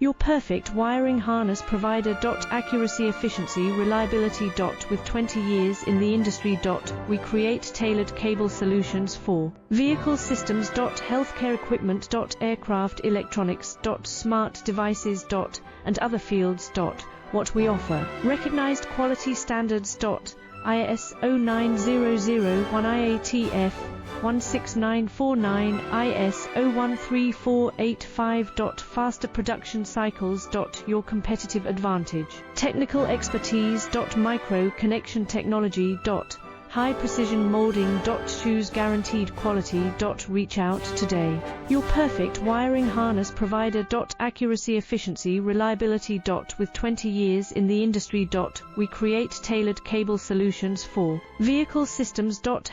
Your perfect wiring harness provider. Accuracy, efficiency, reliability. With 20 years in the industry. We create tailored cable solutions for vehicle systems. Healthcare equipment. Aircraft electronics. Smart devices. And other fields. What we offer: recognized quality standards. ISO 9001 IATF 16949 ISO 13485. Faster production cycles. Your competitive advantage. Technical expertise. Micro connection technology. High precision molding. Choose guaranteed quality. Reach out today. Your perfect wiring harness provider. Accuracy, efficiency, reliability. With 20 years in the industry. We create tailored cable solutions for vehicle systems. Health